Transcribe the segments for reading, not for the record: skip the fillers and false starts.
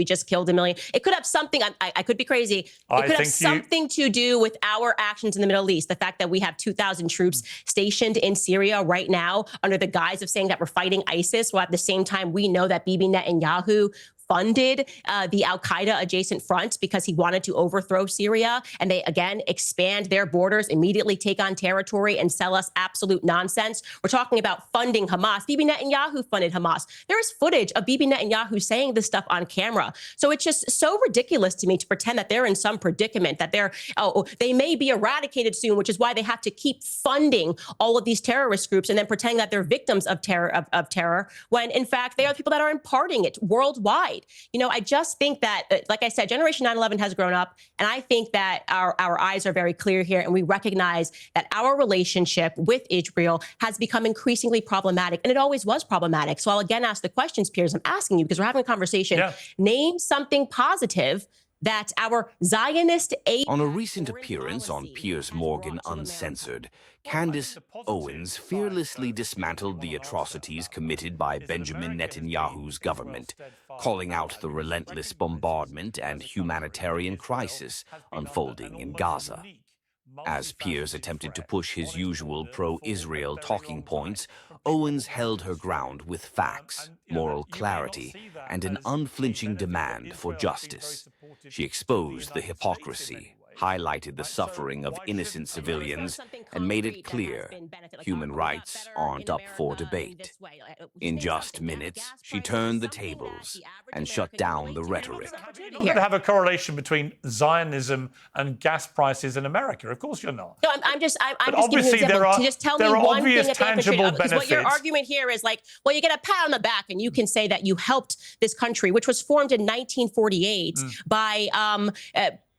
we just killed 1 million. It could have something, I could be crazy. It could have something to do with our actions in the Middle East. The fact that we have 2,000 troops stationed in Syria right now under the guise of saying that we're fighting ISIS, while at the same time we know that Bibi Netanyahu funded the al-Qaeda adjacent front because he wanted to overthrow Syria. And they, again, expand their borders, immediately take on territory and sell us absolute nonsense. We're talking about funding Hamas. Bibi Netanyahu funded Hamas. There is footage of Bibi Netanyahu saying this stuff on camera. So it's just so ridiculous to me to pretend that they're in some predicament, that they may be eradicated soon, which is why they have to keep funding all of these terrorist groups and then pretending that they're victims of terror, when in fact they are people that are imparting it worldwide. You know, I just think that, like I said, Generation 9/11 has grown up, and I think that our eyes are very clear here, and we recognize that our relationship with Israel has become increasingly problematic, and it always was problematic. So I'll again ask the questions, Piers. I'm asking you because we're having a conversation. Yeah. Name something positive that our Zionist aid... On a recent appearance on Piers Morgan Uncensored, Candace Owens fearlessly dismantled the atrocities committed by Benjamin Netanyahu's government, calling out the relentless bombardment and humanitarian crisis unfolding in Gaza. As Piers attempted to push his usual pro-Israel talking points, Owens held her ground with facts, moral clarity, and an unflinching demand for justice. She exposed the hypocrisy, highlighted the suffering of innocent civilians, and made it clear human rights aren't up for debate. In just minutes, she turned the tables and shut down the rhetoric. You're not going to have a correlation between Zionism and gas prices in America. Of course you're not. No, I'm just giving you an example. To just tell me one thing that tangible benefits. Because what your argument here is like, well, you get a pat on the back and you can say that you helped this country, which was formed in 1948 by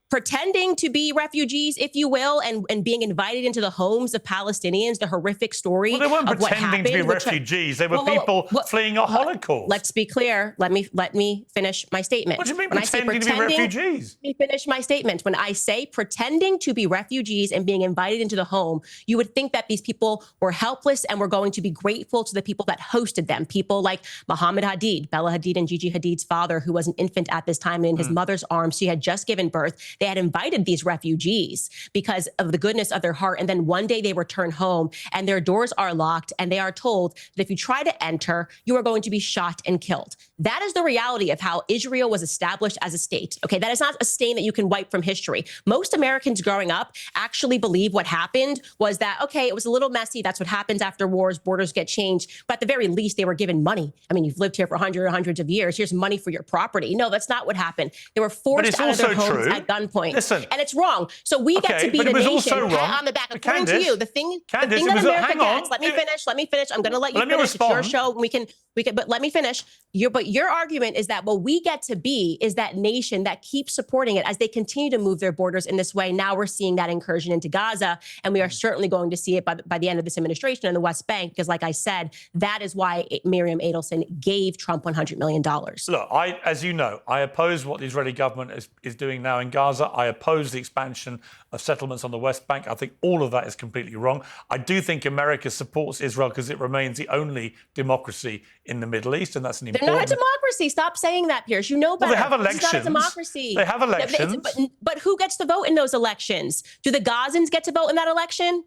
pretending to be refugees, if you will, and being invited into the homes of Palestinians, the horrific story of what happened. Well, they weren't pretending to be refugees. They were people fleeing a Holocaust. Let's be clear. Let me finish my statement. What do you mean pretending to be refugees? Let me finish my statement. When I say pretending to be refugees and being invited into the home, you would think that these people were helpless and were going to be grateful to the people that hosted them. People like Muhammad Hadid, Bella Hadid and Gigi Hadid's father, who was an infant at this time in his mother's arms. She had just given birth. They had invited these refugees because of the goodness of their heart. And then one day they return home and their doors are locked and they are told that if you try to enter, you are going to be shot and killed. That is the reality of how Israel was established as a state. Okay, that is not a stain that you can wipe from history. Most Americans growing up actually believe what happened was that, okay, it was a little messy. That's what happens after wars. Borders get changed. But at the very least, they were given money. I mean, you've lived here for hundreds of years. Here's money for your property. No, that's not what happened. They were forced out of their homes at gunpoint. Listen, and it's wrong. So we get to be the nation pat on the back. According to you, the thing that America gets. Let me finish. I'm going to let you finish. It's your show. We can. But let me finish. Your argument is that what we get to be is that nation that keeps supporting it as they continue to move their borders in this way. Now we're seeing that incursion into Gaza, and we are certainly going to see it by the end of this administration in the West Bank. Because, like I said, that is why Miriam Adelson gave Trump $100 million. Look, as you know, I oppose what the Israeli government is doing now in Gaza. I oppose the expansion of settlements on the West Bank. I think all of that is completely wrong. I do think America supports Israel because it remains the only democracy in the Middle East, and that's an important... They're not a democracy. Stop saying that, Piers. You know better. Well, they have elections. It's not a democracy. They have elections. But who gets to vote in those elections? Do the Gazans get to vote in that election?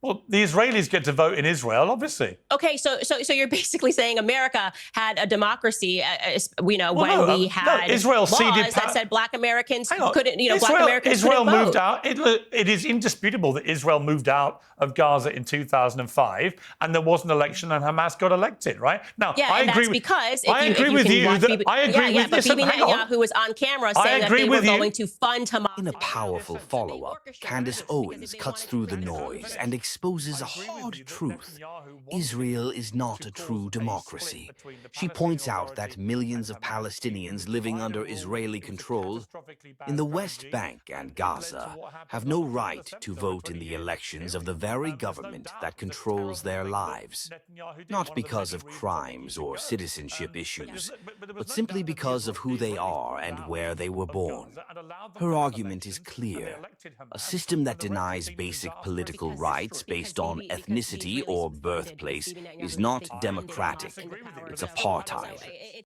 Well, the Israelis get to vote in Israel, obviously. Okay, so you're basically saying America had a democracy, we had Israel laws that said Black Americans couldn't, Black Americans Israel couldn't moved vote. out. It is indisputable that Israel moved out of Gaza in 2005, and there was an election, and Hamas got elected. Right now, yeah, I agree with Bibi Netanyahu was on camera saying that they were going to fund Hamas. In a powerful follow-up, Candace Owens cuts through the noise and exposes a hard truth. Israel is not a true democracy. She points out that millions of Palestinians living under Israeli control in the West Bank and Gaza have no right to vote in the elections of the very government that controls their lives. Not because of crimes or citizenship issues, but simply because of who they are and where they were born. Her argument is clear. A system that denies basic political rights based on ethnicity or birthplace is not democratic. It's apartheid.